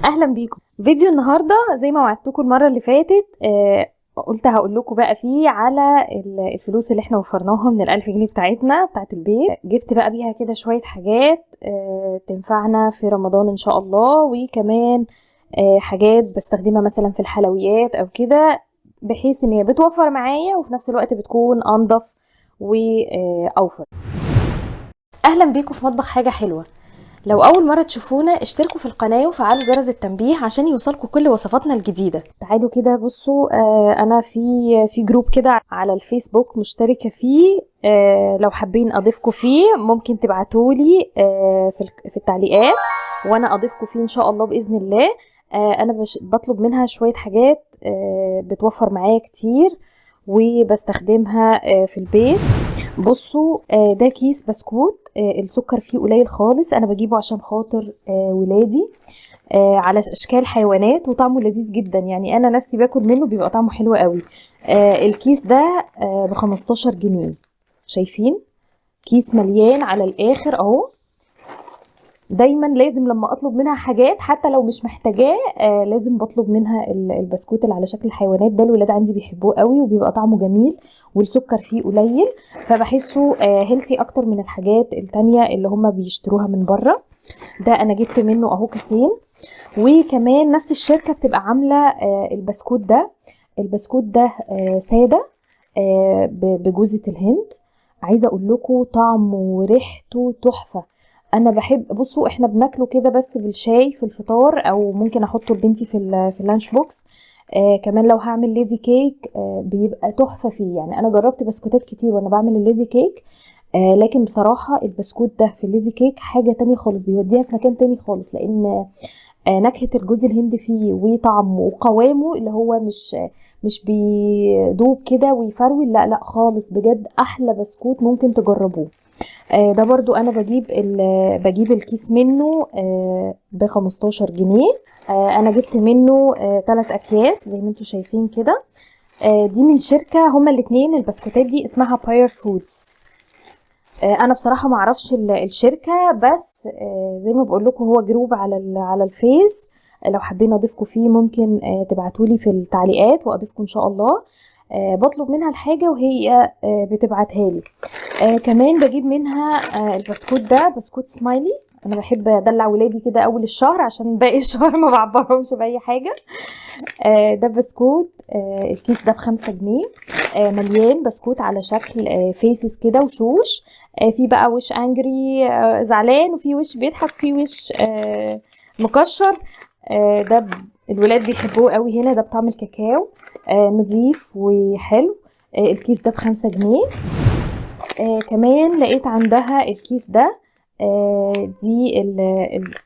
اهلا بيكم فيديو النهارده زي ما وعدتكم المره اللي فاتت. قلت هقول لكم بقى فيه على الفلوس اللي احنا وفرناها من ال1000 جنيه بتاعتنا بتاعت البيت. جبت بقى بيها كده شويه حاجات تنفعنا في رمضان ان شاء الله، وكمان حاجات بستخدمها مثلا في الحلويات او كده، بحيث ان هي بتوفر معايا وفي نفس الوقت بتكون انضف واوفر. اهلا بيكم في مطبخ حاجه حلوه. لو اول مره تشوفونا اشتركوا في القناه وفعلوا جرس التنبيه عشان يوصلكوا كل وصفاتنا الجديده. تعالوا كده بصوا، انا في جروب كده على الفيسبوك مشتركه فيه. لو حابين اضيفكم فيه ممكن تبعتولي في التعليقات وانا اضيفكم فيه ان شاء الله باذن الله. انا بطلب منها شويه حاجات بتوفر معايا كتير وبستخدمها في البيت. بصوا، ده كيس بسكوت، السكر فيه قليل خالص، انا بجيبه عشان خاطر ولادي على اشكال حيوانات، وطعمه لذيذ جدا، يعني انا نفسي باكل منه بيبقى طعمه حلو قوي. الكيس ده ب15 جنيه. شايفين كيس مليان على الاخر اهو. دايما لازم لما اطلب منها حاجات حتى لو مش محتاجاه لازم بطلب منها البسكوت اللي على شكل الحيوانات ده. الولاد عندي بيحبوه قوي وبيبقى طعمه جميل والسكر فيه قليل، فبحسه هيلثي اكتر من الحاجات التانية اللي هما بيشتروها من بره. ده انا جبت منه اهو كيسين. وكمان نفس الشركة بتبقى عاملة البسكوت ده. البسكوت ده سادة بجوزة الهند. عايزة اقول لكم طعمه وريحته تحفة. انا بحب، بصوا احنا بناكله كده بس بالشاي في الفطار، او ممكن احطه لبنتي في اللانش بوكس. كمان لو هعمل ليزي كيك بيبقى تحفة فيه. يعني انا جربت بسكوتات كتير وانا بعمل الليزي كيك، لكن بصراحة البسكوت ده في الليزي كيك حاجة تانية خالص، بيوديها في مكان تاني خالص، لان نكهة الجوز الهند فيه وطعمه وقوامه اللي هو مش بيدوب كده ويفرول، لا لا خالص، بجد احلى بسكوت ممكن تجربوه. ده برضو انا بجيب الكيس منه ب15 جنيه. انا جبت منه 3 اكياس زي ما انتم شايفين كده. دي من شركة، هما الاتنين البسكوتات دي اسمها باير فودز. انا بصراحة معرفش الشركة، بس زي ما بقول لكم هو جروب على الفيس. لو حابين اضيفكم فيه ممكن تبعتولي في التعليقات واضيفكم ان شاء الله. بطلب منها الحاجة وهي بتبعتها لي. كمان بجيب منها البسكوت ده بسكوت سمايلي. انا بحب ادلع ولادي كده اول الشهر عشان باقي الشهر ما بعبرهمش باي حاجه. ده بسكوت، الكيس ده ب5 جنيه. مليان بسكوت على شكل فيسز كده وشوش. في بقى وش انجري زعلان، وفي وش بيضحك، في وش مكشر. الولاد بيحبوه قوي هنا، ده بطعم الكاكاو، نظيف وحلو. الكيس ده ب5 جنيه. كمان لقيت عندها الكيس ده. دي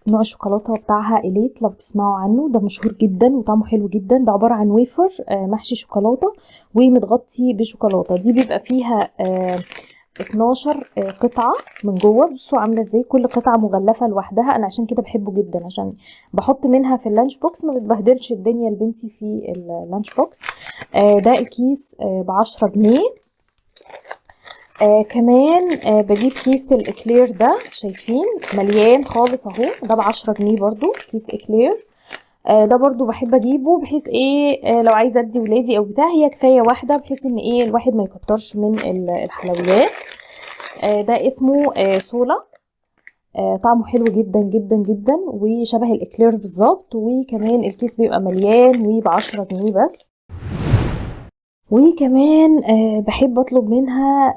نوع الشوكولاته بتاعها إليت، لو تسمعوا عنه، ده مشهور جدا وطعمه حلو جدا. ده عباره عن ويفر محشي شوكولاته ومتغطي بشوكولاته. دي بيبقى فيها 12 قطعه من جوه. بصوا عامله ازاي، كل قطعه مغلفه لوحدها. انا عشان كده بحبه جدا، عشان بحط منها في اللانش بوكس، ما بتبهدلش الدنيا لبنتي في اللانش بوكس. ده الكيس ب10 جنيه. كمان بجيب كيس الاكلير ده، شايفين مليان خالص اهو. ده ب10 جنيه برضو كيس اكلير. ده برضو بحب اجيبه، بحيث ايه لو عايزه ادي ولادي او بتاع، هي كفايه واحده، بحيث ان ايه الواحد ما يكترش من الحلويات. ده اسمه سولا. طعمه حلو جدا جدا جدا وشبه الاكلير بالظبط. وكمان الكيس بيبقى مليان وب10 جنيه بس. وكمان بحب اطلب منها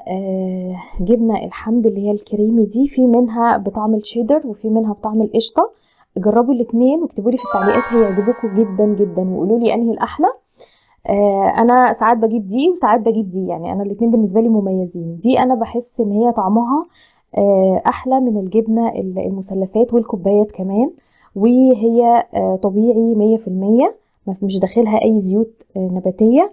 جبنة الحمد اللي هي الكريمي دي، في منها بطعم الشيدر وفي منها بطعم القشطة. جربوا الاتنين واكتبوا لي في التعليقات هيعجبوكم جدا جدا، وقولوا لي انهي الاحلى. انا ساعات بجيب دي وساعات بجيب دي، يعني انا الاتنين بالنسبة لي مميزين. دي انا بحس ان هي طعمها احلى من الجبنة المثلثات والكوبايات كمان، وهي طبيعي 100%، مش داخلها اي زيوت نباتية.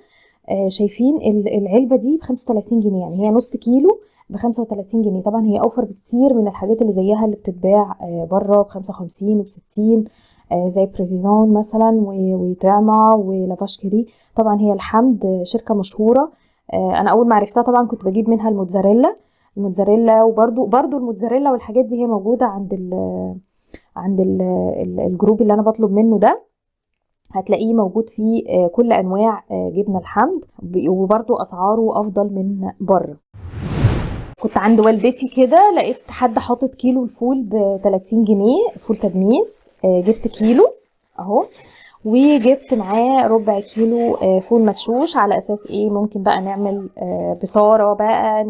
شايفين العلبة دي ب35 جنيه، يعني هي نص كيلو ب35 جنيه. طبعا هي اوفر بكتير من الحاجات اللي زيها اللي بتتباع بره ب55 وب60، زي بريزيدون مثلا وطعمة ولافاش كيري. طبعا هي الحمد شركة مشهورة. انا اول ما عرفتها طبعا كنت بجيب منها الموتزاريلا. وبرده الموتزاريلا والحاجات دي هي موجودة عند عند الجروب اللي انا بطلب منه ده، هتلاقيه موجود فيه كل انواع جبنه الحمد، وبرضو اسعاره افضل من بره. كنت عند والدتي كده لقيت حد حاطط كيلو الفول ب30 جنيه، فول تدميس. جبت كيلو اهو، وجبت معاه ربع كيلو فول مدشوش، على اساس ايه ممكن بقى نعمل بصارة بقى،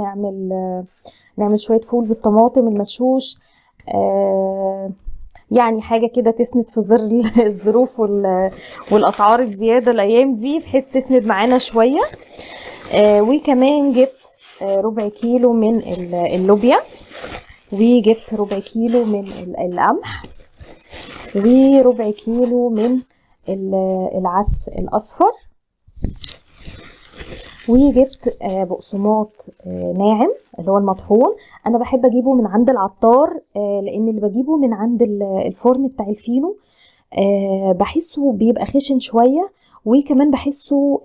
نعمل شوية فول بالطماطم المدشوش، يعني حاجة كده تسند في ظل الظروف والاسعار الزيادة الايام دي، بحيث تسند معانا شوية. وكمان جبت ربع كيلو من اللوبيا، وجبت ربع كيلو من القمح، وربع كيلو من العدس الاصفر، وجبت بقسماط ناعم اللي هو المطحون. انا بحب اجيبه من عند العطار، لان اللي بجيبه من عند الفرن بتاع الفينو بحسه بيبقى خشن شوية، وكمان بحسه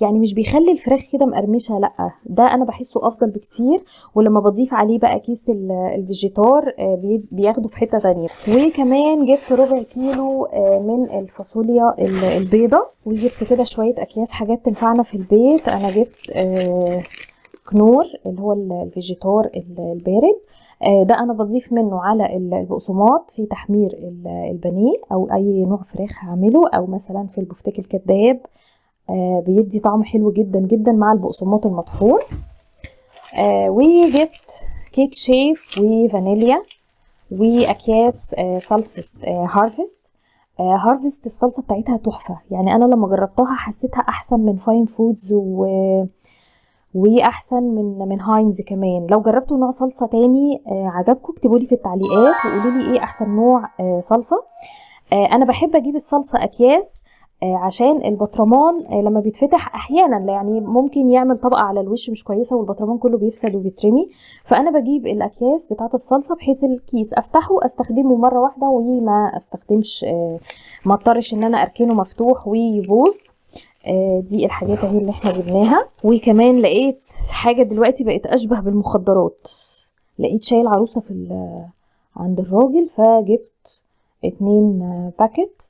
يعني مش بيخلي الفراخ كده مقرمشة، لا ده انا بحسه افضل بكتير. ولما بضيف عليه بقى كيس الفيجيتار بياخده في حتة تانية. وكمان جبت ربع كيلو من الفاصوليا البيضة، وجبت كده شوية اكياس حاجات تنفعنا في البيت. انا جبت كنور اللي هو الفيجيتار البارد، ده انا بضيف منه على البقسماط في تحمير البانيه او اي نوع فراخ هعمله، او مثلا في البفتيك الكداب، بيدي طعم حلو جدا جدا مع البقسماط المطحون. وجبت كيك شيف وفانيليا، واكياس صلصه هارفست الصلصه بتاعتها تحفه، يعني انا لما جربتها حسيتها احسن من فاين فودز واحسن من هاينز كمان. لو جربتوا نوع صلصه تاني عجبكم اكتبوا لي في التعليقات وقولوا لي ايه احسن نوع صلصه. انا بحب اجيب الصلصه اكياس عشان البطرمان لما بيتفتح احيانا يعني ممكن يعمل طبقه على الوش مش كويسه والبطرمان كله بيفسد وبيترمي، فانا بجيب الاكياس بتاعه الصلصه بحيث الكيس افتحه استخدمه مره واحده وما استخدمش ما اضطرش ان انا اركنه مفتوح ويبوظ. دي الحاجات اهي اللي احنا جبناها. وكمان لقيت حاجه دلوقتي بقت اشبه بالمخدرات، لقيت شاي العروسه عند الراجل، فجبت 2 باكت.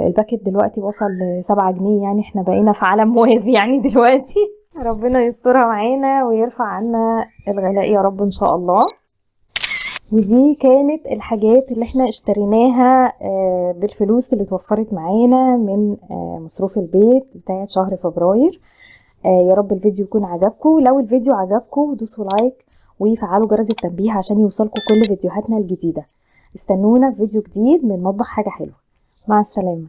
الباكت دلوقتي وصل ل7 جنيه، يعني احنا بقينا في عالم موازي يعني دلوقتي. ربنا يسترها معانا ويرفع عنا الغلاء يا رب ان شاء الله. ودي كانت الحاجات اللي احنا اشتريناها بالفلوس اللي اتوفرت معانا من مصروف البيت بتاعت شهر فبراير. يا رب الفيديو يكون عجبكم. لو الفيديو عجبكم دوسوا لايك وفعلوا جرس التنبيه عشان يوصلكم كل فيديوهاتنا الجديدة. استنونا في فيديو جديد من مطبخ حاجة حلوة. مع السلامة.